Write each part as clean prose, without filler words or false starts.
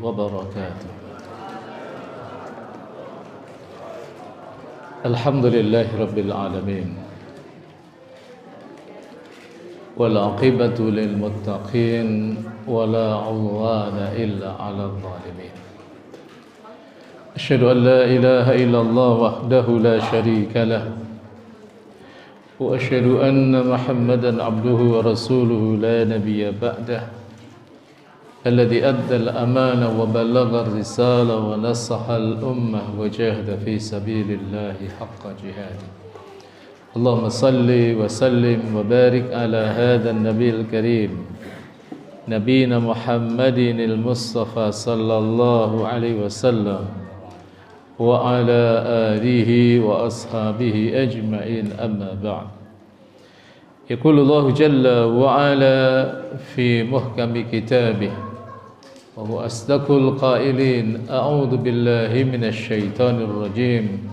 wabarakatuh. Alhamdulillahi rabbil alamin. Wal aqibatu lil muttaqin wala 'udwana illa 'alal zalimin. Asyhadu an la ilaha illallah wahdahu la syarika lah. Wa asyhadu anna Muhammadan 'abduhu wa rasuluhu la nabiyya ba'dah. الذي أدى الأمانة وبلغ الرسالة ونصح الأمة وجاهد في سبيل الله حق جهاده. اللهم صل وسلم وبارك على هذا النبي الكريم نبينا محمد المصطفى صلى الله عليه وسلم وعلى آله وأصحابه أجمعين. أما بعد. يقول الله جل وعلا في محكم كتابه وهو أصدق القائلين أعوذ بالله من الشيطان الرجيم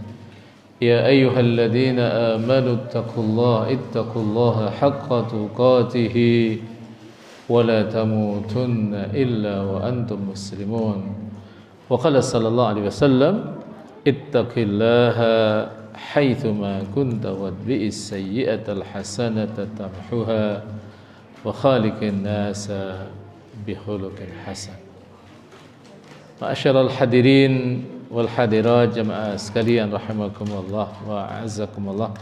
يا أيها الذين آمنوا اتقوا الله حق تقاته ولا تموتن إلا وأنتم مسلمون. وقال صلى الله عليه وسلم اتق الله حيثما كنت واتبع السيئة الحسنة تمحها وخالق الناس بخلق حسن. Ma'asyiral hadirin wal hadirat jamaah sekalian rahimakumullah wa a'azzakumullah.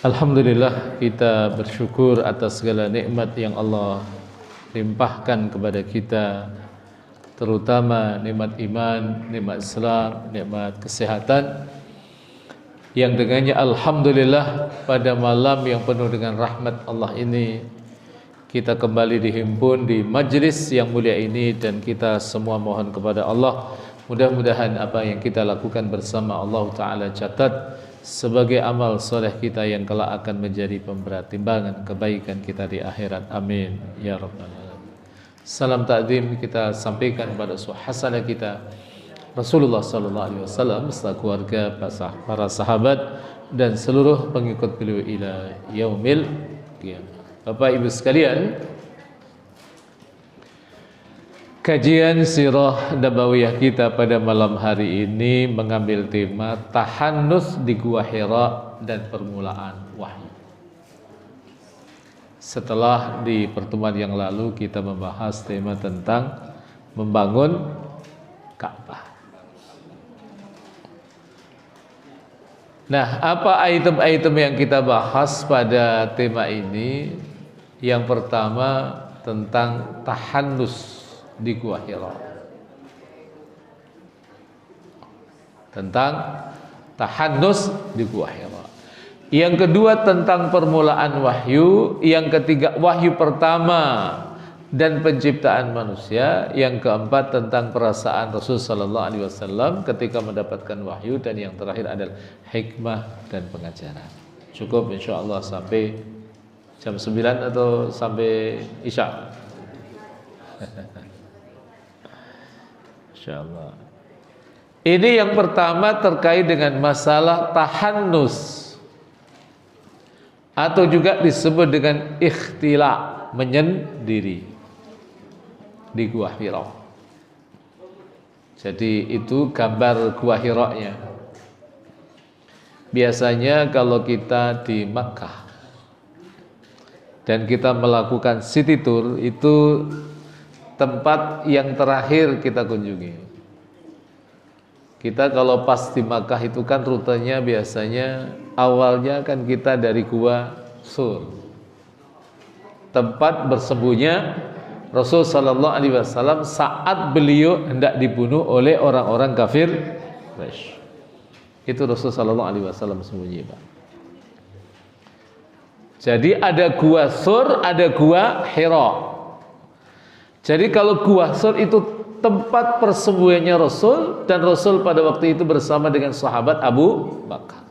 Alhamdulillah, kita bersyukur atas segala nikmat yang Allah limpahkan kepada kita, terutama nikmat iman, nikmat Islam, nikmat kesehatan, yang dengannya alhamdulillah pada malam yang penuh dengan rahmat Allah ini kita kembali dihimpun di majlis yang mulia ini, dan kita semua mohon kepada Allah mudah-mudahan apa yang kita lakukan bersama Allah Ta'ala catat sebagai amal soleh kita yang kelak akan menjadi pemberat timbangan kebaikan kita di akhirat. Amin ya rabbal alamin. Salam takdim kita sampaikan kepada suhasana kita Rasulullah sallallahu alaihi wasallam beserta keluarga, para sahabat dan seluruh pengikut beliau ila yaumil qiyamah. Bapak Ibu sekalian, kajian sirah nabawiyah kita pada malam hari ini mengambil tema tahannus di Gua Hira dan permulaan wahyu. Setelah di pertemuan yang lalu kita membahas tema tentang membangun Ka'bah. Nah, apa item-item yang kita bahas pada tema ini? Yang pertama tentang tahannus di Gua Hira. Tentang tahannus di Gua Hira. Yang kedua tentang permulaan wahyu. Yang ketiga wahyu pertama dan penciptaan manusia. Yang keempat tentang perasaan Rasul sallallahu alaihi wasallam ketika mendapatkan wahyu, dan yang terakhir adalah hikmah dan pengajaran. Cukup insyaallah sampai jam 9 atau sampai Isya? Insyaallah. Ini yang pertama terkait dengan masalah tahannus, atau juga disebut dengan ikhtila, menyendiri di Gua Hira. Jadi itu gambar Gua Hira-nya. Biasanya kalau kita di Makkah dan kita melakukan city tour, itu tempat yang terakhir kita kunjungi. Kita kalau pas di Makkah itu kan rutenya biasanya awalnya kan kita dari Gua Sur, tempat bersembunyinya Rasul sallallahu alaihi wasallam saat beliau hendak dibunuh oleh orang-orang kafir Quraisy. Itu Rasul sallallahu alaihi wasallam sembunyi, Pak. Jadi ada Gua Sur, ada Gua Hira. Jadi kalau Gua Sur itu tempat persembunyiannya Rasul, dan Rasul pada waktu itu bersama dengan sahabat Abu Bakar.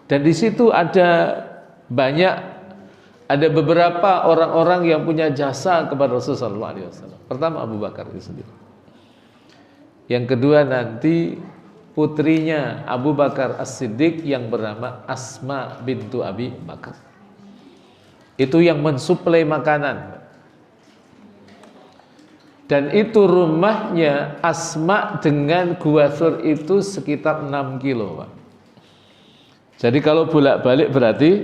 Dan di situ ada beberapa orang-orang yang punya jasa kepada Rasul sallallahu alaihi wasallam. Pertama Abu Bakar itu sendiri. Yang kedua nanti putrinya Abu Bakar As-Siddiq yang bernama Asma bintu Abi Bakar. Itu yang mensuplai makanan. Dan itu rumahnya Asma dengan Gua Thur itu sekitar 6 kilo, Pak. Jadi kalau bolak-balik berarti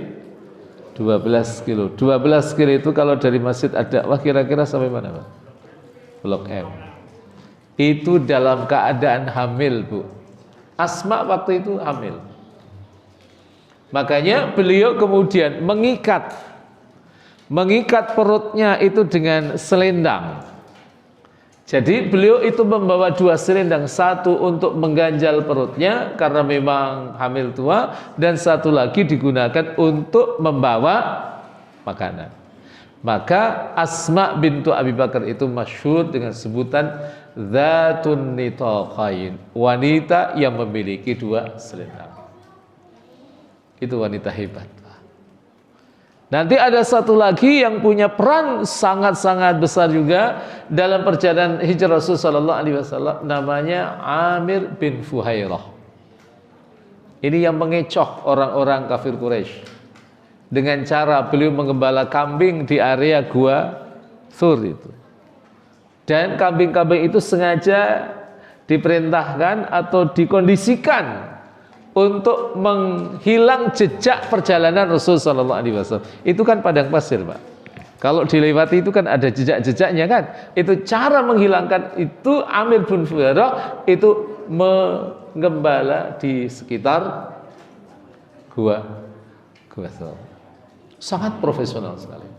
12 kilo. 12 kilo itu kalau dari Masjid Ad-Da'wah kira-kira sampai mana, Pak? Blok M. Itu dalam keadaan hamil, Bu. Asma waktu itu hamil. Makanya beliau kemudian mengikat perutnya itu dengan selendang. Jadi beliau itu membawa 2 selendang, satu untuk mengganjal perutnya karena memang hamil tua, dan satu lagi digunakan untuk membawa makanan. Maka Asma bintu Abi Bakar itu masyhur dengan sebutan Dzatun Nitaqain, wanita yang memiliki 2 selendang. Itu wanita hebat. Nanti ada satu lagi yang punya peran sangat-sangat besar juga dalam perjalanan hijrah Rasulullah sallallahu alaihi wasallam, namanya Amir bin Fuhairah. Ini yang mengecoh orang-orang kafir Quraisy dengan cara beliau menggembala kambing di area Gua Thur itu. Dan kambing-kambing itu sengaja diperintahkan atau dikondisikan untuk menghilang jejak perjalanan Rasul sallallahu alaihi wasallam. Itu kan padang pasir, Pak. Kalau dilewati itu kan ada jejak-jejaknya kan. Itu cara menghilangkan itu. Amir bin Fuhairah itu menggembala di sekitar Gua Thur. Sangat profesional sekali.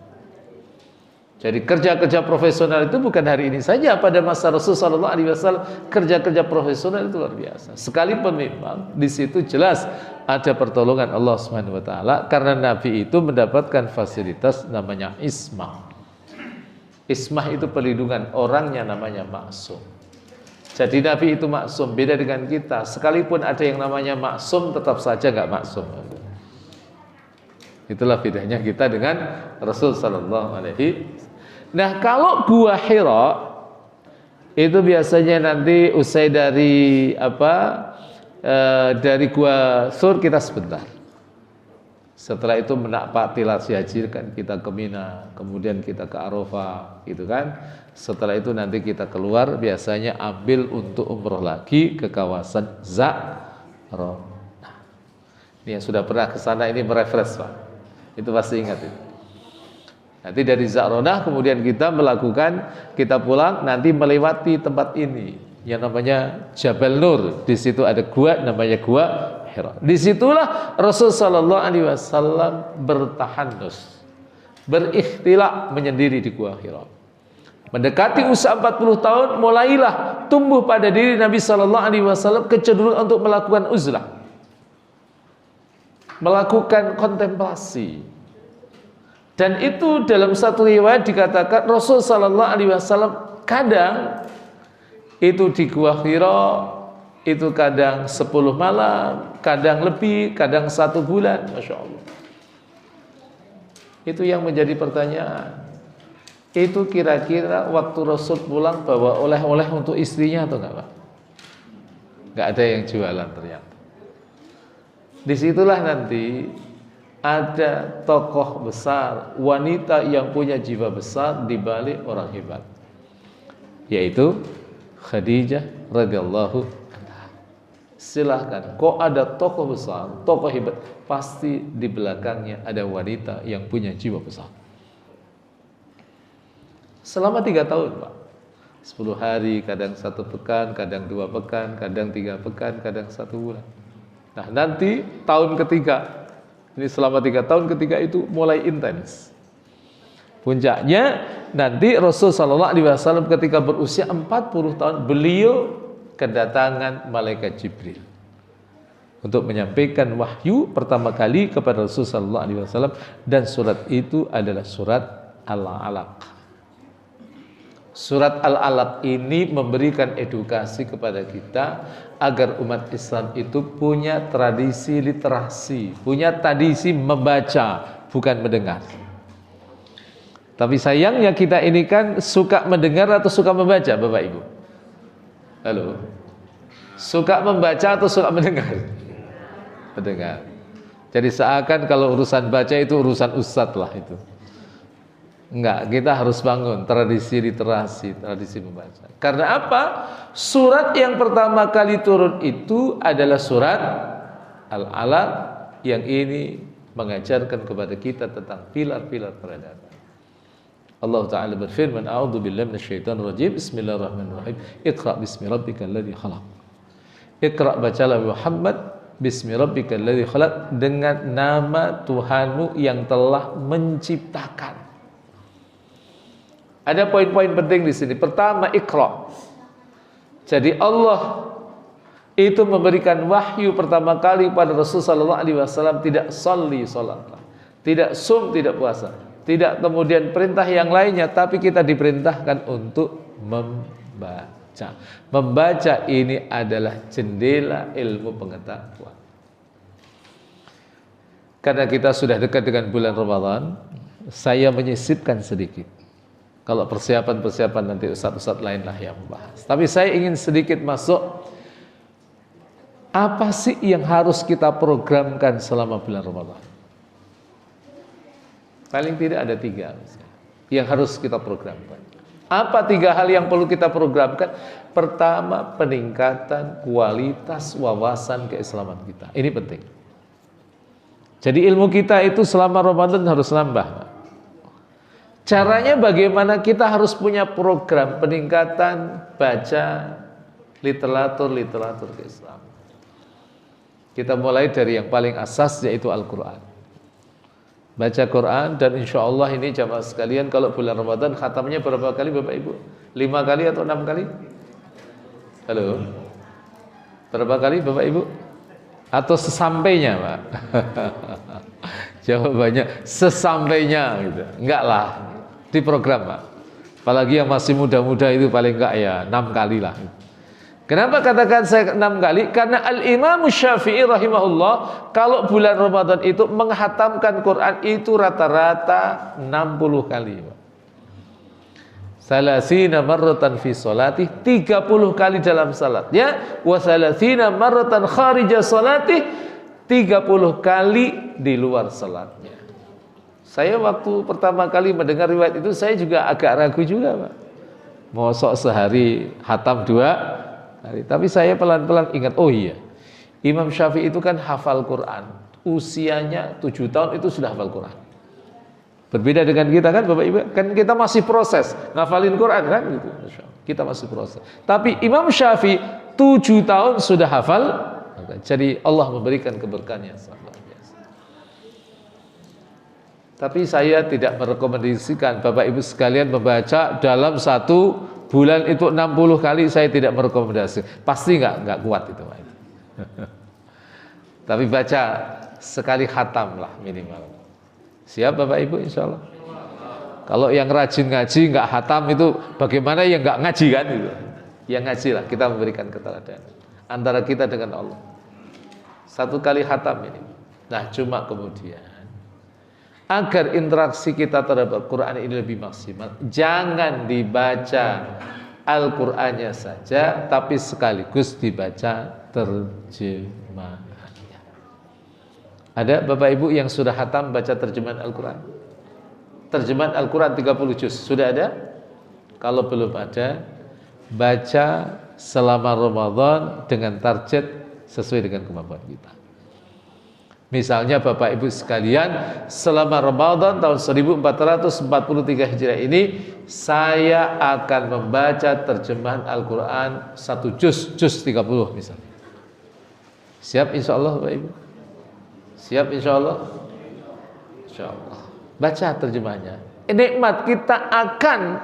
Jadi kerja-kerja profesional itu bukan hari ini saja, pada masa Rasul sallallahu alaihi wasallam kerja-kerja profesional itu luar biasa. Sekalipun memang di situ jelas ada pertolongan Allah Subhanahu wa taala karena Nabi itu mendapatkan fasilitas namanya ismah. Ismah itu perlindungan, orangnya namanya maksum. Jadi Nabi itu maksum, beda dengan kita. Sekalipun ada yang namanya maksum tetap saja enggak maksum. Itulah bedanya kita dengan Rasul sallallahu alaihi wasallam. Nah, kalau Gua Hira itu biasanya nanti usai dari dari Gua Thur kita sebentar. Setelah itu menapaki haji kan kita ke Mina, kemudian kita ke Arafah, gitu kan. Setelah itu nanti kita keluar biasanya ambil untuk umroh lagi ke kawasan Za'rah. Nah, ini yang sudah pernah ke sana ini merefresh, Pak. Itu pasti ingat itu. Nanti dari Za'ronah kemudian kita pulang nanti melewati tempat ini yang namanya Jabal Nur. Di situ ada gua namanya Gua Hira. Disitulah Rasulullah sallallahu alaihi wasallam bertahanus, berikhtilaf menyendiri di Gua Hira. Mendekati usia 40 tahun mulailah tumbuh pada diri Nabi sallallahu alaihi wasallam kecenderungan untuk melakukan uzlah, melakukan kontemplasi. Dan itu dalam satu riwayat dikatakan Rasul sallallahu alaihi wasallam kadang itu di Gua Hira itu kadang 10 malam, kadang lebih, kadang 1 bulan, Masya Allah. Itu yang menjadi pertanyaan. Itu kira-kira waktu Rasul pulang bawa oleh-oleh untuk istrinya atau enggak, Pak? Enggak ada yang jualan ternyata. Disitulah nanti ada tokoh besar, wanita yang punya jiwa besar di balik orang hebat, yaitu Khadijah radhiyallahu anha. Silahkan, kok ada tokoh besar, tokoh hebat, pasti di belakangnya ada wanita yang punya jiwa besar. Selama 3 tahun, Pak. 10 hari, kadang 1 pekan, kadang 2 pekan, kadang 3 pekan, kadang 1 bulan. Nah, nanti tahun ketiga, ini selama 3 tahun ketiga itu mulai intens. Puncaknya nanti Rasul sallallahu alaihi wasallam ketika berusia 40 tahun beliau kedatangan malaikat Jibril untuk menyampaikan wahyu pertama kali kepada Rasul sallallahu alaihi wasallam, dan surat itu adalah surat Al-Alaq. Surat Al-Alaq ini memberikan edukasi kepada kita agar umat Islam itu punya tradisi literasi, punya tradisi membaca, bukan mendengar. Tapi sayangnya kita ini kan suka mendengar atau suka membaca, Bapak Ibu? Halo? Suka membaca atau suka mendengar? Mendengar. Jadi seakan kalau urusan baca itu urusan ustadz lah itu. Enggak, kita harus bangun tradisi literasi, tradisi membaca. Karena apa? Surat yang pertama kali turun itu adalah surat Al-Alaq, yang ini mengajarkan kepada kita tentang pilar-pilar peradaban. Allah Ta'ala berfirman, A'udzu billahi minasyaitonir rajim. Bismillahirrahmanirrahim. Iqra bismi rabbikal ladzi khalaq. Iqra, bacalah Muhammad, bismi rabbikal ladzi khalaq, dengan nama Tuhanmu yang telah menciptakan. Ada poin-poin penting di sini. Pertama, Iqra. Jadi Allah itu memberikan wahyu pertama kali pada Rasulullah sallallahu alaihi wasallam, tidak sholli salat, tidak sum, tidak puasa, tidak kemudian perintah yang lainnya, tapi kita diperintahkan untuk membaca. Membaca ini adalah jendela ilmu pengetahuan. Karena kita sudah dekat dengan bulan Ramadan, saya menyisipkan sedikit. Kalau persiapan-persiapan nanti ustaz-ustaz lainlah yang membahas. Tapi saya ingin sedikit masuk, apa sih yang harus kita programkan selama bulan Ramadan? Paling tidak ada 3 yang harus kita programkan. Apa 3 hal yang perlu kita programkan? Pertama, peningkatan kualitas wawasan keislaman kita. Ini penting. Jadi ilmu kita itu selama Ramadan harus nambah. Caranya bagaimana? Kita harus punya program peningkatan baca literatur keislaman. Kita mulai dari yang paling asas, yaitu Al-Quran. Baca Quran, dan insya Allah ini jamaah sekalian, kalau bulan Ramadan khatamnya berapa kali Bapak Ibu? 5 kali atau 6 kali? Halo? Berapa kali Bapak Ibu? Atau sesampainya Pak? Jawabannya sesampainya gitu. Enggak lah, di program Pak. Apalagi yang masih muda-muda itu paling enggak ya 6 kali lah. Kenapa katakan saya 6 kali? Karena Al-Imam Syafi'i rahimahullah, kalau bulan Ramadan itu menghatamkan Quran itu rata-rata 60 kali Pak. Salasina marratan fi salatih, 30 kali dalam salatnya, wa salasina marratan kharija salatih, 30 kali di luar salatnya. Saya waktu pertama kali mendengar riwayat itu, saya juga agak ragu juga Pak. Mosok sehari hatam 2 kali. Tapi saya pelan-pelan ingat, oh iya, Imam Syafi'i itu kan hafal Quran. Usianya 7 tahun itu sudah hafal Quran. Berbeda dengan kita kan Bapak Ibu, kan kita masih proses ngafalin Quran kan gitu. Kita masih proses. Tapi Imam Syafi'i 7 tahun sudah hafal. Jadi Allah memberikan keberkahan yang sangat luar biasa. Tapi saya tidak merekomendasikan Bapak Ibu sekalian membaca dalam 1 bulan itu 60 kali, saya tidak merekomendasikan. Pasti enggak kuat itu Pak. Tapi baca sekali khatam lah minimal. Siap Bapak Ibu insya Allah. Kalau yang rajin ngaji nggak hatam itu bagaimana yang nggak ngaji kan itu. Yang ngaji lah, kita memberikan keteladanan antara kita dengan Allah. 1 kali hatam ini. Nah cuma kemudian agar interaksi kita terhadap Al-Quran ini lebih maksimal, jangan dibaca Al-Qurannya saja, tapi sekaligus dibaca terjemahannya. Ada Bapak Ibu yang sudah hatam baca terjemahan Al-Quran? Terjemahan Al-Quran 30 juz, sudah ada? Kalau belum ada, baca selama Ramadan dengan target sesuai dengan kemampuan kita. Misalnya Bapak Ibu sekalian, selama Ramadan tahun 1443 Hijriah ini, saya akan membaca terjemahan Al-Quran 1 juz 30 misalnya. Siap insya Allah Bapak Ibu? Siap insya Allah? Insya Allah. Baca terjemahnya. Nikmat kita akan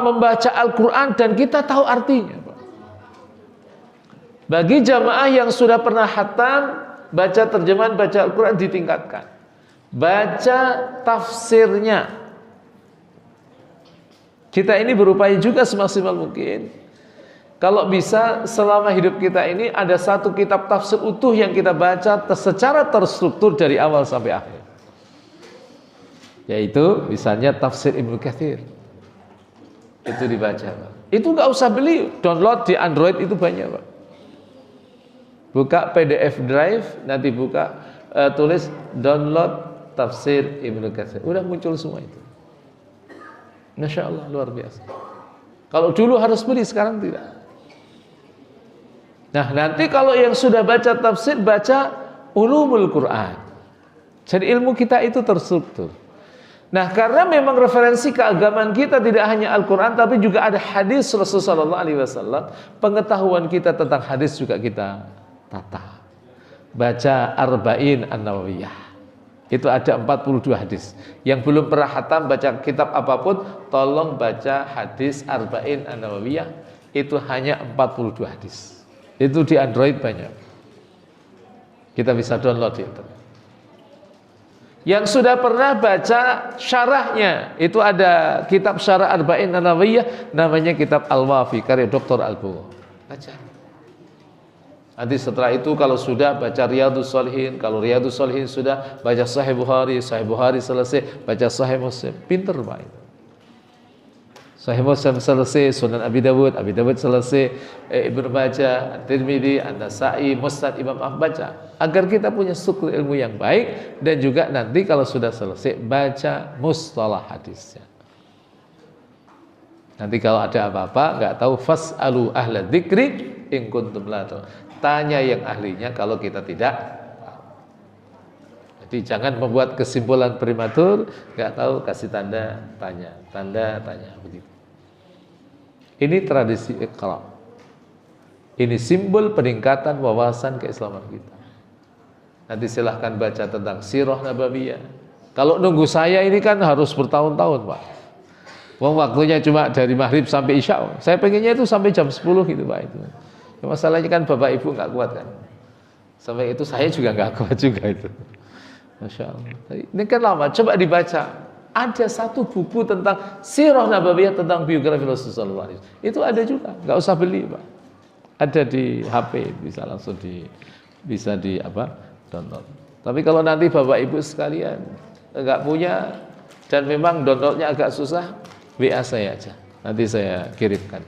membaca Al-Quran dan kita tahu artinya. Bagi jamaah yang sudah pernah hatam, baca terjemahan, baca Al-Quran ditingkatkan. Baca tafsirnya. Kita ini berupaya juga semaksimal mungkin. Kalau bisa selama hidup kita ini ada 1 kitab tafsir utuh yang kita baca secara terstruktur dari awal sampai akhir. Yaitu misalnya tafsir Ibnu Katsir. Itu dibaca Pak. Itu nggak usah beli, download di Android itu banyak Pak. Buka PDF drive, nanti buka tulis download tafsir Ibnu Katsir. Udah muncul semua itu. Masya Allah, luar biasa. Kalau dulu harus beli, sekarang tidak. Nah, nanti kalau yang sudah baca tafsir, baca ulumul Quran. Jadi ilmu kita itu terstruktur. Nah, karena memang referensi keagamaan kita tidak hanya Al-Quran, tapi juga ada hadis Rasulullah SAW. Pengetahuan kita tentang hadis juga kita tata. Baca Arba'in An-Nawawiyah. Itu ada 42 hadis. Yang belum pernah khatam baca kitab apapun, tolong baca hadis Arba'in An-Nawawiyah. Itu hanya 42 hadis. Itu di Android banyak. Kita bisa download itu. Yang sudah pernah baca syarahnya, itu ada kitab Syarah Arba'in An-Nawawiyah, namanya kitab Al-Wafi karya Dr. Al-Buwo. Baca. Nanti setelah itu kalau sudah baca Riyadhus Shalihin, kalau Riyadhus Shalihin sudah baca Sahih Bukhari selesai, baca Sahih Muslim. Pinter Pak itu. Sahih Muslim selesai, Sunan Abi Dawud selesai, Ibnu Majah, At-Tirmidzi, An-Nasa'i, Musnad Imam Ahmad baca. Agar kita punya struktur ilmu yang baik, dan juga nanti kalau sudah selesai baca mustalah hadisnya. Nanti kalau ada apa-apa nggak tahu, fas'alu ahla dzikri in kuntum la ta'lamun. Tanya yang ahlinya kalau kita tidak tahu. Jadi jangan membuat kesimpulan prematur, nggak tahu kasih tanda tanya begitu. Ini tradisi Iqra. Ini simbol peningkatan wawasan keislaman kita. Nanti silahkan baca tentang Sirah Nabawiyah. Kalau nunggu saya ini kan harus bertahun-tahun, Pak. Wong waktunya cuma dari maghrib sampai isya. Saya pengennya itu sampai jam 10 gitu, Pak itu. Ya, masalahnya kan Bapak Ibu nggak kuat kan. Sampai itu saya juga nggak kuat juga itu. Masya Allah. Ini kan lama. Coba dibaca. Ada satu buku tentang Sirah Nabawiyah, tentang biografi Rasulullah SAW. Itu ada juga. Nggak usah beli, Pak. Ada di HP, bisa langsung download. Tapi kalau nanti Bapak Ibu sekalian nggak punya dan memang downloadnya agak susah, WA saya aja. Nanti saya kirimkan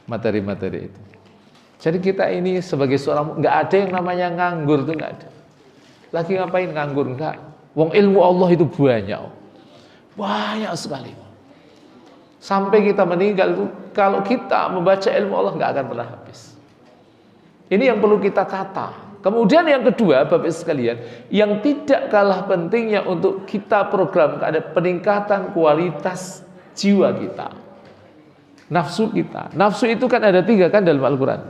materi-materi itu. Jadi kita ini sebagai seorang, nggak ada yang namanya nganggur, itu nggak ada. Lagi ngapain nganggur? Enggak. Wong ilmu Allah itu banyak sekali. Sampai kita meninggal itu, kalau kita membaca ilmu Allah nggak akan pernah habis. Ini yang perlu kita tata. Kemudian yang kedua, Bapak Ibu sekalian, yang tidak kalah pentingnya untuk kita program ada peningkatan kualitas jiwa kita, nafsu kita. Nafsu itu kan ada 3 kan dalam Al-Quran.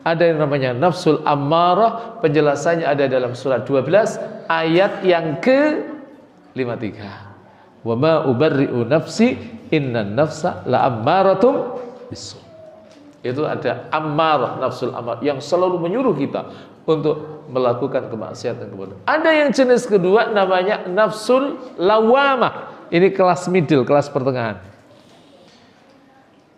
Ada yang namanya nafsul ammarah, penjelasannya ada dalam surat 12 ayat yang ke-53. Wa ma ubarri'u nafsi innan nafsa la'ammaratum bisu. Itu ada ammarah, nafsul ammarah yang selalu menyuruh kita untuk melakukan kemaksiatan kepada. Ada yang jenis kedua namanya nafsul lawamah. Ini kelas middle, kelas pertengahan.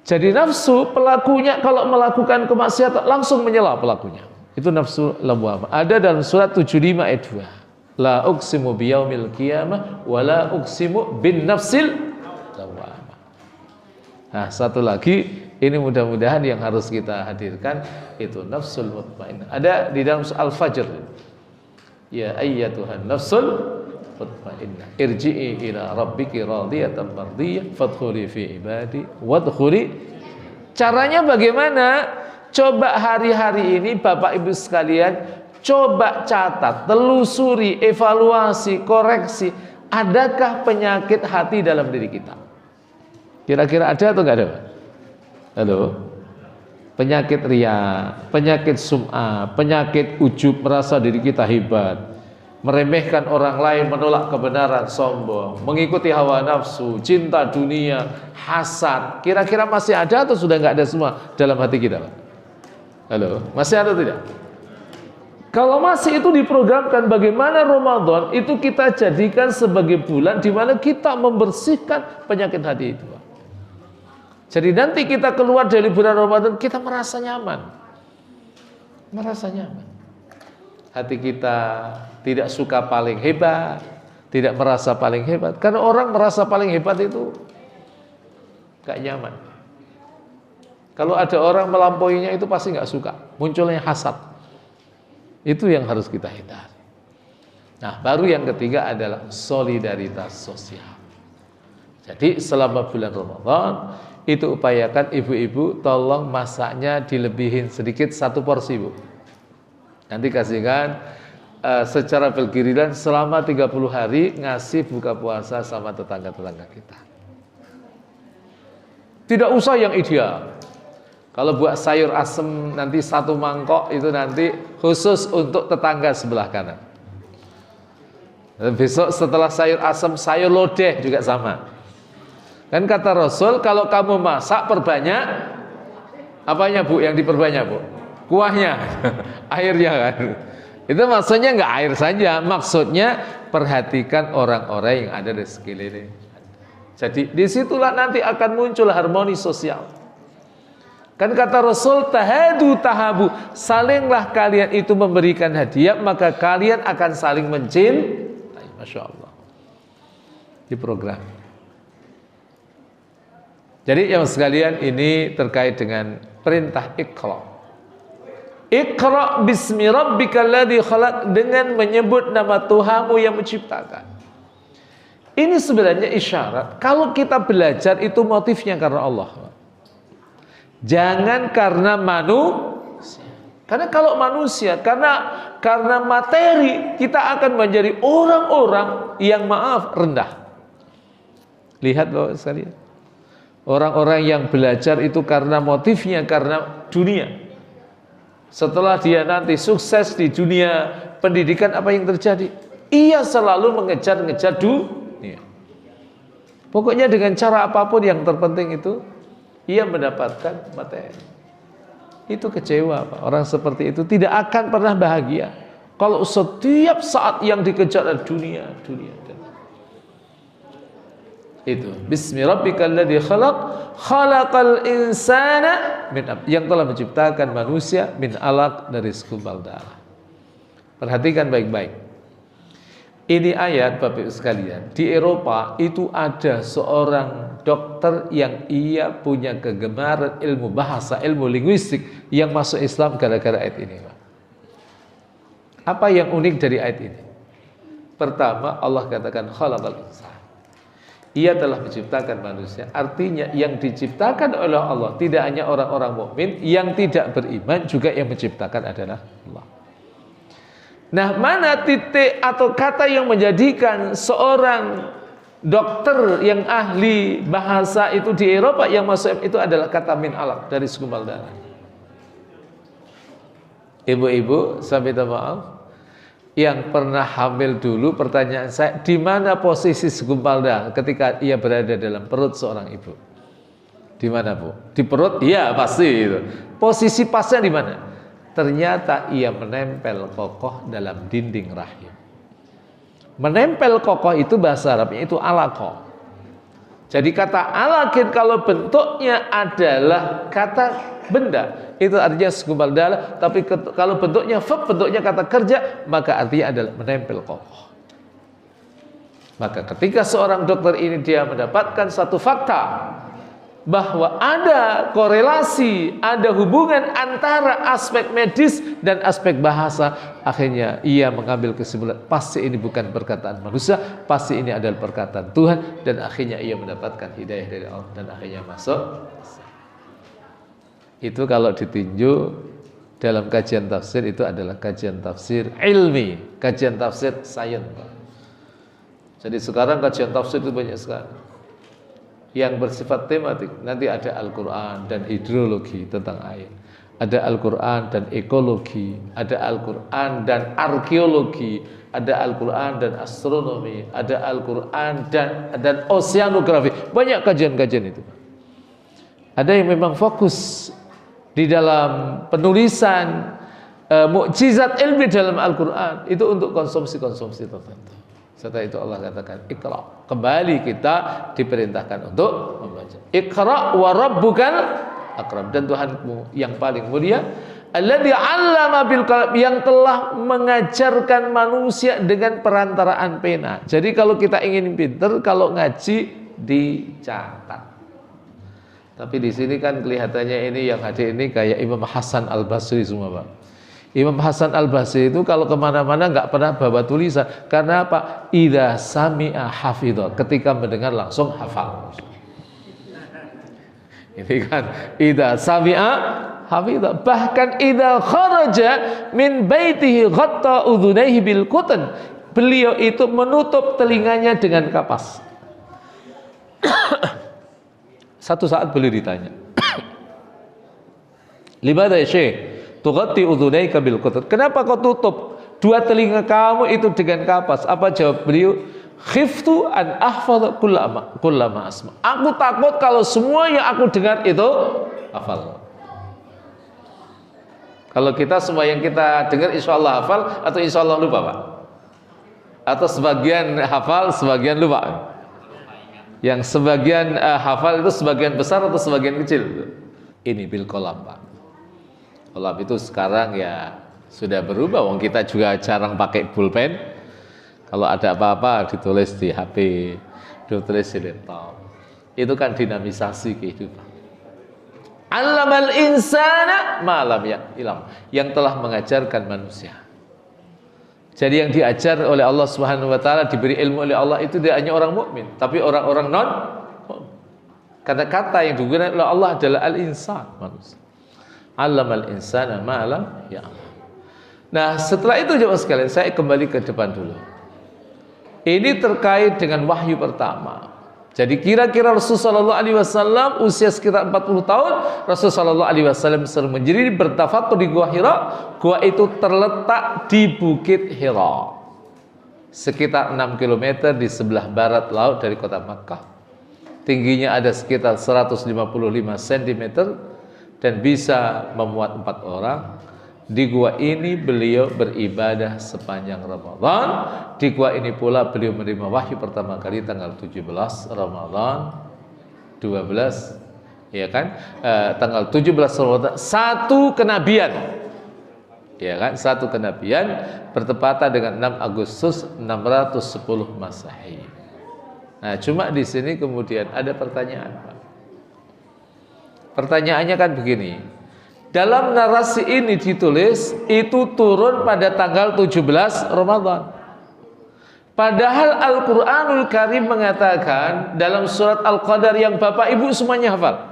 Jadi nafsu pelakunya kalau melakukan kemaksiatan langsung menyela pelakunya. Itu nafsu lawamah. Ada dalam surat 75 ayat 2. La uqsimu biyaumil qiyamah wa la uqsimu bin nafsil lawamah. Nah, satu lagi ini mudah-mudahan yang harus kita hadirkan itu nafsul mutmainnah. Ada di dalam Al-Fajr. Ya ayyatuhan nafsul mutmainnah, irji'i ila rabbiki radiyatan mardiyah fadkhuli fi ibadi wadkhuli. Caranya bagaimana? Coba hari-hari ini Bapak Ibu sekalian, coba catat, telusuri, evaluasi, koreksi, adakah penyakit hati dalam diri kita? Kira-kira ada atau enggak ada, Pak? Halo? Penyakit riya, penyakit sum'ah, penyakit ujub, merasa diri kita hebat, meremehkan orang lain, menolak kebenaran, sombong, mengikuti hawa nafsu, cinta dunia, hasad. Kira-kira masih ada atau sudah nggak ada semua dalam hati kita, Pak? Halo, masih ada atau tidak? Kalau masih, itu diprogramkan bagaimana Ramadan itu kita jadikan sebagai bulan di mana kita membersihkan penyakit hati itu, Pak. Jadi nanti kita keluar dari bulan Ramadan kita merasa nyaman. Merasa nyaman. Hati kita tidak suka paling hebat, tidak merasa paling hebat. Karena orang merasa paling hebat itu gak nyaman. Kalau ada orang melampauinya itu pasti gak suka. Munculnya hasad. Itu yang harus kita hindari. Nah, baru yang ketiga adalah solidaritas sosial. Jadi selama bulan Ramadan itu upayakan ibu-ibu tolong masaknya dilebihin sedikit 1 porsi, Bu. Nanti kasihkan secara bergiliran selama 30 hari ngasih buka puasa sama tetangga-tetangga kita. Tidak usah yang ideal. Kalau buat sayur asem nanti 1 mangkok itu nanti khusus untuk tetangga sebelah kanan. Dan besok setelah sayur asem sayur lodeh juga sama. Kan kata Rasul, kalau kamu masak perbanyak apanya, Bu? Yang diperbanyak, Bu? Kuahnya, airnya kan. Itu maksudnya nggak air saja, maksudnya perhatikan orang-orang yang ada di sekeliling. Jadi disitulah nanti akan muncul harmoni sosial. Kan kata Rasul, tahadu tahabu, salinglah kalian itu memberikan hadiah, maka kalian akan saling mencintai. Masya Allah. Di program. Jadi yang sekalian ini terkait dengan perintah Iqra. Iqra bismi rabbikal ladzi khalaq, dengan menyebut nama Tuhanmu yang menciptakan. Ini sebenarnya isyarat kalau kita belajar itu motifnya karena Allah. Jangan karena manusia. Karena kalau manusia, karena materi, kita akan menjadi orang-orang yang maaf rendah. Lihat Bapak sekalian. Orang-orang yang belajar itu karena motifnya karena dunia. Setelah dia nanti sukses di dunia pendidikan, apa yang terjadi? Ia selalu mengejar-ngejar dunia. Pokoknya dengan cara apapun, yang terpenting itu ia mendapatkan materi. Itu kecewa, Pak. Orang seperti itu tidak akan pernah bahagia kalau setiap saat yang dikejar adalah dunia. Itu bismi rabbikal ladzi khalaq khalaqal insana min yang telah menciptakan manusia min alaq, dari segumpal darah. Perhatikan baik-baik. Ini ayat Bapak Ibu sekalian, di Eropa itu ada seorang dokter yang ia punya kegemaran ilmu bahasa, ilmu linguistik, yang masuk Islam gara-gara ayat ini. Apa yang unik dari ayat ini? Pertama, Allah katakan khalaqal insana. Ia telah menciptakan manusia. Artinya yang diciptakan oleh Allah tidak hanya orang-orang mukmin, yang tidak beriman juga yang menciptakan adalah Allah. Nah, mana titik atau kata yang menjadikan seorang dokter yang ahli bahasa itu di Eropa yang masuk itu adalah kata min alaq, dari segumpal darah. Ibu-ibu, saya minta maaf, yang pernah hamil dulu, pertanyaan saya, di mana posisi segumpal darah ketika ia berada dalam perut seorang ibu? Di mana, Bu? Di perut? Iya, pasti itu. Posisi pasnya di mana? Ternyata ia menempel kokoh dalam dinding rahim. Menempel kokoh itu bahasa Arabnya itu alaqah. Jadi kata alaqin kalau bentuknya adalah kata benda, itu artinya segumpal darah. Tapi kalau bentuknya verb, bentuknya kata kerja, maka artinya adalah menempel kokoh. Maka ketika seorang dokter ini dia mendapatkan satu fakta bahwa ada korelasi, ada hubungan antara aspek medis dan aspek bahasa, akhirnya ia mengambil kesimpulan, pasti ini bukan perkataan manusia, pasti ini adalah perkataan Tuhan, dan akhirnya ia mendapatkan hidayah dari Allah dan akhirnya masuk. Itu kalau ditinjau dalam kajian tafsir, itu adalah kajian tafsir ilmi, kajian tafsir sains. Jadi sekarang kajian tafsir itu banyak sekali yang bersifat tematik. Nanti ada Al-Quran dan hidrologi tentang air, ada Al-Quran dan ekologi, ada Al-Quran dan arkeologi, ada Al-Quran dan astronomi, ada Al-Quran dan oceanografi. Banyak kajian-kajian itu. Ada yang memang fokus di dalam penulisan mukjizat ilmi dalam Al-Quran, itu untuk konsumsi-konsumsi tertentu. Setelah itu Allah katakan Iqra. Kembali kita diperintahkan untuk membaca. Iqra wa rabbukal akram, dan Tuhanmu yang paling mulia, alladzi 'allama bil qalam, yang telah mengajarkan manusia dengan perantaraan pena. Jadi kalau kita ingin pintar, kalau ngaji dicatat. Tapi di sini kan kelihatannya ini yang hadir ini kayak Imam Hasan Al-Basri semua, Pak. Imam Hasan Al-Basri itu kalau kemana-mana nggak pernah bawa tulisan. Karena apa? Idza sami'a hafidha. Ketika mendengar langsung hafal. Ini kan idza sami'a hafidha. Bahkan idza kharaja min baitihi ghatta udhunaihi bil qutan. Beliau itu menutup telinganya dengan kapas. Satu saat beliau ditanya, "Limadha ya Syekh? Tughatti udhunaika bil qutan." Kenapa kau tutup dua telinga kamu itu dengan kapas? Apa jawab beliau? "Khiftu an ahfadha kullama asma." Aku takut kalau semua yang aku dengar itu hafal. Kalau kita semua yang kita dengar insya Allah hafal atau insya Allah lupa, Pak? Atau sebagian hafal, sebagian lupa? Yang sebagian hafal itu sebagian besar atau sebagian kecil? Ini bil qalam, Pak. Qalam itu sekarang ya sudah berubah. Wong kita juga jarang pakai pulpen. Kalau ada apa-apa ditulis di HP, ditulis di laptop. Itu kan dinamisasi kehidupan. Allamal insana ma lam ya'lam, yang telah mengajarkan manusia. Jadi yang diajar oleh Allah Subhanahu wa taala, diberi ilmu oleh Allah itu tidak hanya orang mukmin, tapi orang-orang non. Karena kata yang digunakan oleh Allah adalah al-insan, manusia. Allamal insana ma lam ya'lam. Nah, setelah itu jemaah sekalian, saya kembali ke depan dulu. Ini terkait dengan wahyu pertama. Jadi kira-kira Rasulullah SAW usia sekitar 40 tahun, Rasulullah SAW sering menjadi bertafakur di Gua Hira. Gua itu terletak di Bukit Hira, sekitar 6 km di sebelah barat laut dari kota Makkah. Tingginya ada sekitar 155 cm dan bisa memuat 4 orang. Di gua ini beliau beribadah sepanjang Ramadan. Di gua ini pula beliau menerima wahyu pertama kali tanggal 17 Ramadan 12, ya kan? Tanggal 17 Ramadan, satu kenabian. Ya kan? Satu kenabian bertepatan dengan 6 Agustus 610 Masehi. Nah, cuma di sini kemudian ada pertanyaan, Pak. Pertanyaannya kan begini. Dalam narasi ini ditulis itu turun pada tanggal 17 Ramadan. Padahal Al-Quranul Karim mengatakan dalam surat Al-Qadar yang Bapak Ibu semuanya hafal.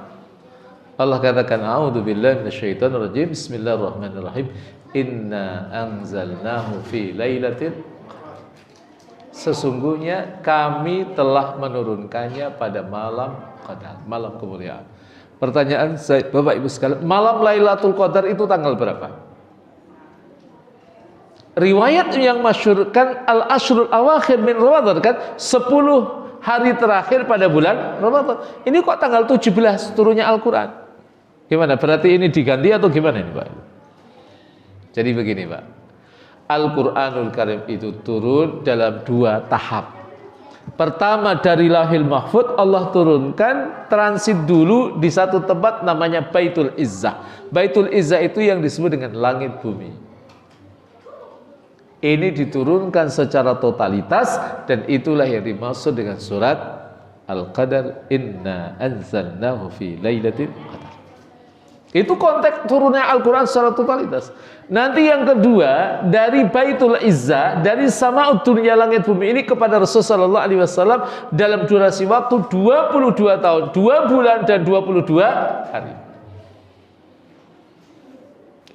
Allah katakan, A'udzubillahi minasyaitonirrajim, Bismillahirrahmanirrahim. Inna anzalnahu fi lailatin. Sesungguhnya kami telah menurunkannya pada malam Qadar, malam kemuliaan. Pertanyaan saya, Bapak Ibu sekalian, malam Lailatul Qadar itu tanggal berapa? Riwayat yang masyhurkan al-ashrul awakhir min Ramadan kan 10 hari terakhir pada bulan Ramadan. Ini kok tanggal 17 turunnya Al-Qur'an? Gimana? Berarti ini diganti atau gimana ini, Pak? Jadi begini, Pak. Al-Qur'anul Karim itu turun dalam 2 tahap. Pertama dari Lauhil Mahfuz Allah turunkan transit dulu di satu tempat namanya Baitul Izzah. Baitul Izzah itu yang disebut dengan langit bumi. Ini diturunkan secara totalitas dan itulah yang dimaksud dengan surat Al-Qadar, Inna anzalnahu fi lailatul qadar. Itu konteks turunnya Al-Quran secara totalitas. Nanti yang kedua dari Baitul Izzah, dari Sama'ud dunia langit bumi ini kepada Rasulullah SAW dalam durasi waktu 22 tahun, 2 bulan dan 22 hari.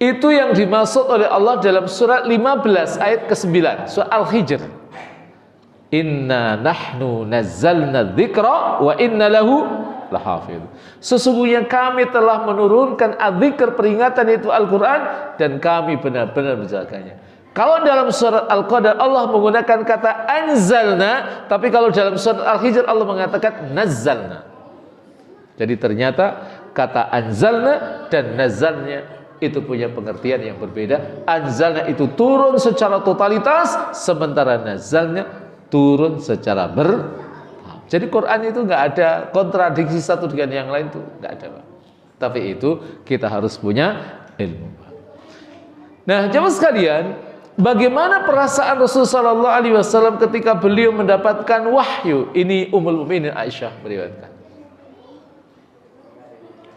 Itu yang dimaksud oleh Allah dalam surat 15 ayat ke-9, surat Al-Hijr. Inna nahnu nazzalna dzikra wa inna lahu lahafidh. Sesungguhnya kami telah menurunkan adzikr, peringatan itu Al-Quran, dan kami benar-benar menjaganya. Kalau dalam surat Al-Qadar Allah menggunakan kata anzalna, tapi kalau dalam surat Al-Hijr Allah mengatakan nazzalna. Jadi ternyata kata anzalna dan nazzalnya itu punya pengertian yang berbeda. Anzalna itu turun secara totalitas, sementara nazzalnya turun secara Jadi Quran itu nggak ada kontradiksi satu dengan yang lain, tuh nggak ada, Pak. Tapi itu kita harus punya ilmu, Pak. Nah, jemaah sekalian, bagaimana perasaan Rasulullah SAW ketika beliau mendapatkan wahyu? Ini Ummul Mukminin Aisyah meriwayatkan.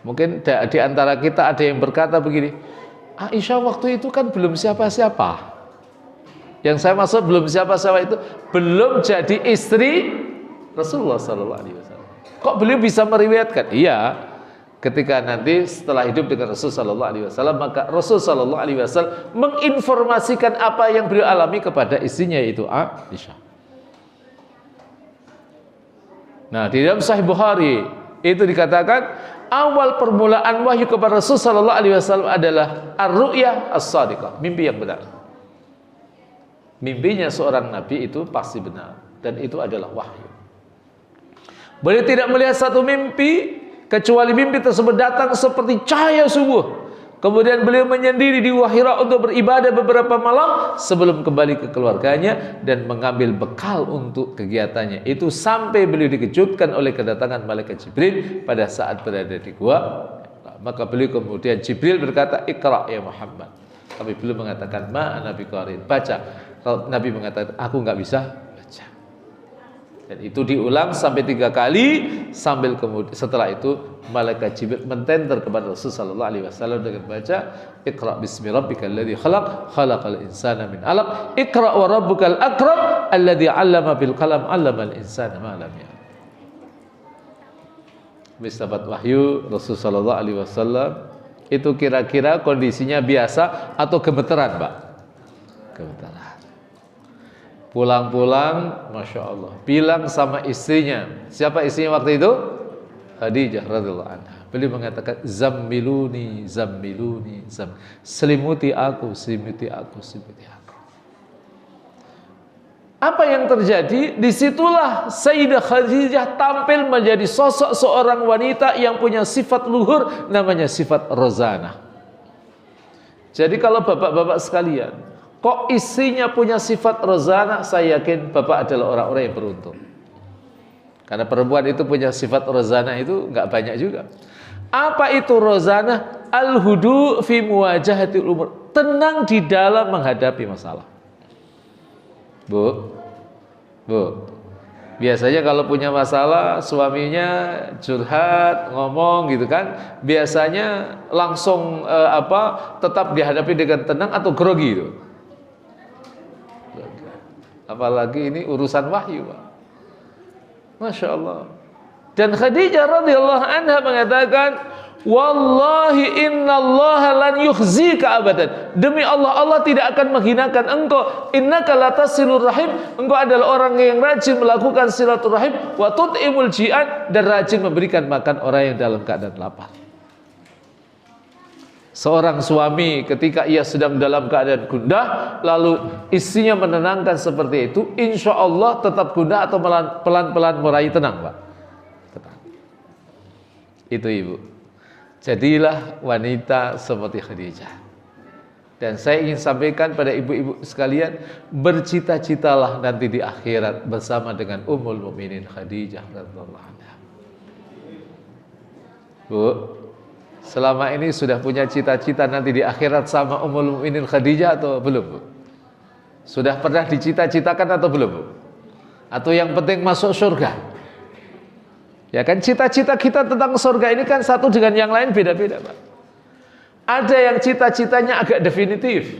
Mungkin di antara kita ada yang berkata begini, Aisyah waktu itu kan belum siapa-siapa. Yang saya maksud belum siapa-siapa itu belum jadi istri Rasulullah sallallahu alaihi wasallam. Kok beliau bisa meriwayatkan? Iya, ketika nanti setelah hidup dengan Rasul sallallahu alaihi wasallam, maka Rasul sallallahu alaihi wasallam menginformasikan apa yang beliau alami kepada istrinya, yaitu Aisyah. Nah, di dalam Sahih Bukhari itu dikatakan awal permulaan wahyu kepada Rasul sallallahu alaihi wasallam adalah ar-ru'yah as-shadiqah, mimpi yang benar. Mimpinya seorang nabi itu pasti benar dan itu adalah wahyu. Beliau tidak melihat satu mimpi kecuali mimpi tersebut datang seperti cahaya subuh. Kemudian beliau menyendiri di Gua Hira untuk beribadah beberapa malam sebelum kembali ke keluarganya dan mengambil bekal untuk kegiatannya. Itu sampai beliau dikejutkan oleh kedatangan malaikat Jibril pada saat berada di gua. Maka beliau kemudian Jibril berkata, "Iqra ya Muhammad." Tapi beliau mengatakan, "Ma ana biqarin." Baca. Kalau Nabi mengatakan, "Aku enggak bisa baca." Dan itu diulang sampai 3 kali sambil kemudian setelah itu malaikat Jibril mentender kepada Rasul sallallahu alaihi wasallam dengan baca, "Iqra bismi rabbikal ladzi khalaq, khalaqal insana min 'alaq, Iqra wa rabbukal akram alladzi 'allama bil qalam, 'allamal insana ma lam ya'lam." Misabat wahyu Rasul sallallahu alaihi wasallam itu kira-kira kondisinya biasa atau gemeteran, Pak? Gemeteran. Pulang-pulang, Masya Allah, bilang sama istrinya. Siapa istrinya waktu itu? Khadijah radhiyallahu anha. Beliau mengatakan, "Zammiluni, zammiluni, selimuti aku, selimuti aku, selimuti aku." Apa yang terjadi? Disitulah Sayyidah Khadijah tampil menjadi sosok seorang wanita yang punya sifat luhur, namanya sifat rozana. Jadi kalau bapak-bapak sekalian, kok istrinya punya sifat rozana, saya yakin bapak adalah orang-orang yang beruntung. Karena perempuan itu punya sifat rozana itu nggak banyak juga. Apa itu rozana? Al-hudu fi muwajahatil umur. Tenang di dalam menghadapi masalah. Bu, biasanya kalau punya masalah suaminya curhat, ngomong gitu kan, biasanya langsung tetap dihadapi dengan tenang atau grogi itu. Apalagi ini urusan wahyu, Pak. Masya Allah. Dan Khadijah radhiyallahu anha mengatakan, "Wallahi innallaha lan yukhzika abadan." Demi Allah, Allah tidak akan menghinakan engkau. Innaka latasilur rahim. Engkau adalah orang yang rajin melakukan silaturahim, wa tut'imul ji'an, dan rajin memberikan makan orang yang dalam keadaan lapar. Seorang suami ketika ia sedang dalam keadaan gundah, lalu istrinya menenangkan seperti itu, insya Allah tetap gundah atau pelan-pelan meraih tenang, Pak. Tenang. Itu ibu. Jadilah wanita seperti Khadijah. Dan saya ingin sampaikan pada ibu-ibu sekalian, bercita-citalah nanti di akhirat bersama dengan Ummul Mukminin Khadijah radhiyallahu anha. Bu, selama ini sudah punya cita-cita nanti di akhirat sama Ummul Mukminin Khadijah atau belum, Bu? Sudah pernah dicita-citakan atau belum, Bu? Atau yang penting masuk surga? Ya kan, cita-cita kita tentang surga ini kan satu dengan yang lain beda-beda, Pak. Ada yang cita-citanya agak definitif,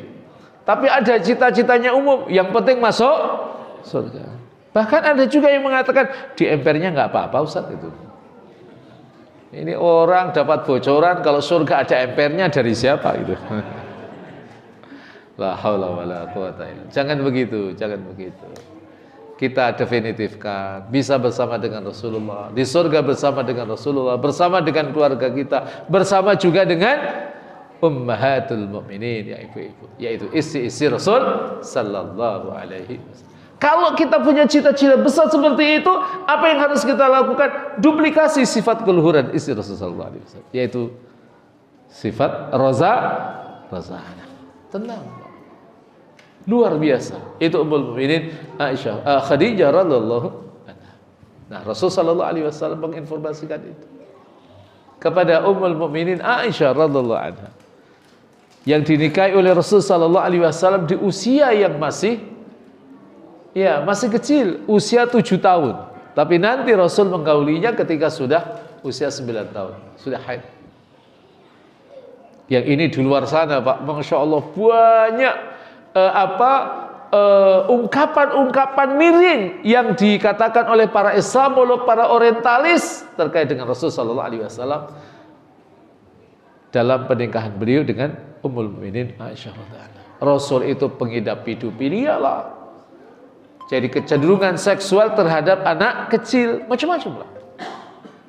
tapi ada cita-citanya umum, yang penting masuk surga. Bahkan ada juga yang mengatakan di empernya nggak apa-apa, Ustaz itu. Ini orang dapat bocoran kalau surga ada empernya dari siapa gitu. La haula wala quwata illa billah. Jangan begitu, jangan begitu. Kita definitifkan bisa bersama dengan Rasulullah, di surga bersama dengan Rasulullah, bersama dengan keluarga kita, bersama juga dengan ummahatul mukminin, ya ibu-ibu, yaitu istri-istri Rasul sallallahu alaihi wasallam. Kalau kita punya cita-cita besar seperti itu, apa yang harus kita lakukan? Duplikasi sifat keluhuran istri Rasulullah SAW, yaitu sifat rozana. Tenang, luar biasa. Itu Ummul Mukminin Khadijah radhiyallahu anha. Nah, Rasulullah SAW menginformasikan itu kepada Ummul Mukminin Aisyah radhiyallahu anha, yang dinikahi oleh Rasulullah SAW di usia yang masih kecil, usia 7 tahun. Tapi nanti Rasul menggaulinya ketika sudah usia 9 tahun, sudah haid. Yang ini di luar sana, Pak, Masya Allah banyak ungkapan-ungkapan miring yang dikatakan oleh para Islamolog, para orientalis terkait dengan Rasul sallallahu alaihi wasallam dalam pernikahan beliau dengan Ummul Mukminin Aisyah radhiyallahu anha. Rasul itu pengidap pedofilia lah. Jadi kecenderungan seksual terhadap anak kecil macam-macam lah.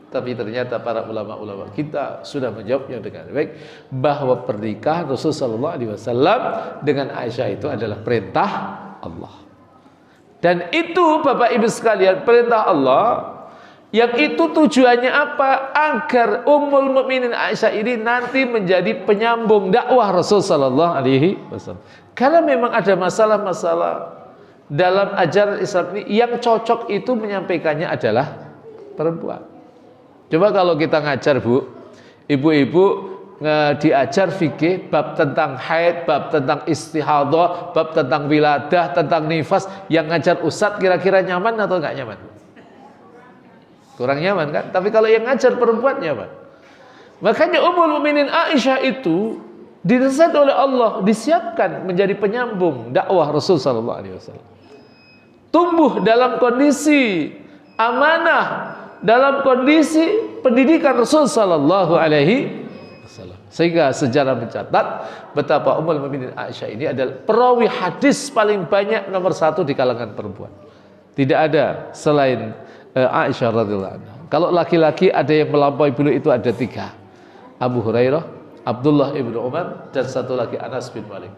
Tapi ternyata para ulama-ulama kita sudah menjawabnya dengan baik bahwa pernikahan Rasul sallallahu alaihi wasallam dengan Aisyah itu adalah perintah Allah. Dan itu Bapak Ibu sekalian, perintah Allah yang itu tujuannya apa? Agar Ummul Mukminin Aisyah ini nanti menjadi penyambung dakwah Rasul sallallahu alaihi wasallam. Karena memang ada masalah-masalah dalam ajaran Islam ini yang cocok itu menyampaikannya adalah perempuan. Coba kalau kita ngajar, Bu, ibu-ibu diajar fikih bab tentang haid, bab tentang istihadah, bab tentang wiladah, tentang nifas, yang ngajar ustadz kira-kira nyaman atau enggak nyaman? Kurang nyaman kan? Tapi kalau yang ngajar perempuan nyaman. Makanya Ummul Mukminin Aisyah itu didesain oleh Allah, disiapkan menjadi penyambung dakwah Rasul sallallahu alaihi wasallam. Tumbuh dalam kondisi amanah, dalam kondisi pendidikan Rasul sallallahu alaihi wasallam. Sehingga sejarah mencatat betapa Ummul Mukminin Aisyah ini adalah perawi hadis paling banyak nomor 1 di kalangan perempuan. Tidak ada selain Aisyah radhiyallahu anha. Kalau laki-laki ada yang melampaui beliau itu ada 3. Abu Hurairah, Abdullah ibnu Umar, dan satu lagi Anas bin Malik.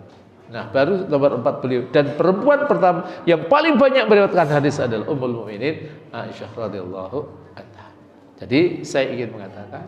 Nah, baru nomor 4 beliau. Dan perempuan pertama yang paling banyak meriwayatkan hadis adalah Ummul Mukminin Aisyah radhiyallahu anha. Jadi saya ingin mengatakan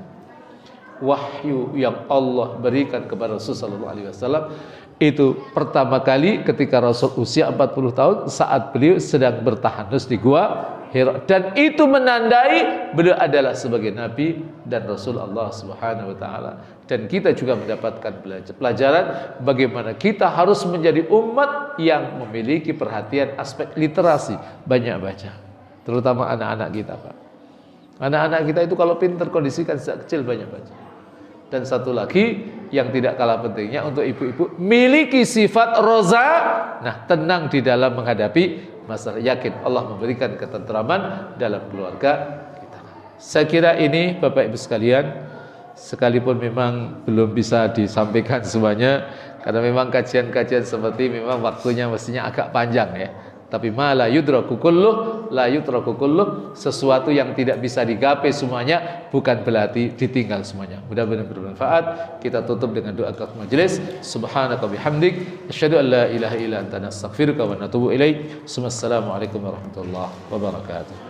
wahyu yang Allah berikan kepada Rasul sallallahu alaihi wasallam itu pertama kali ketika Rasul usia 40 tahun saat beliau sedang bertahanus di Gua Hira, dan itu menandai beliau adalah sebagai nabi dan Rasul Allah Subhanahu wa taala. Dan kita juga mendapatkan pelajaran bagaimana kita harus menjadi umat yang memiliki perhatian aspek literasi, banyak baca, terutama anak-anak kita, Pak. Anak-anak kita itu kalau pintar kondisikan sejak kecil banyak baca. Dan satu lagi yang tidak kalah pentingnya untuk ibu-ibu, miliki sifat roza, nah tenang di dalam menghadapi masalah, yakin Allah memberikan ketentraman dalam keluarga kita. Saya kira ini Bapak Ibu sekalian, sekalipun memang belum bisa disampaikan semuanya karena memang kajian-kajian seperti memang waktunya mestinya agak panjang ya. Tapi ma la yudraku kulluh, la yutraku kulluh, sesuatu yang tidak bisa digapai semuanya bukan berarti ditinggal semuanya. Mudah-mudahan bermanfaat. Kita tutup dengan doa kafaratul majelis. Subhanaka bihamdik, asyhadu an la ilaha illa anta, nastaghfiruka wa natubu ilaik. Wassalamualaikum warahmatullahi wabarakatuh.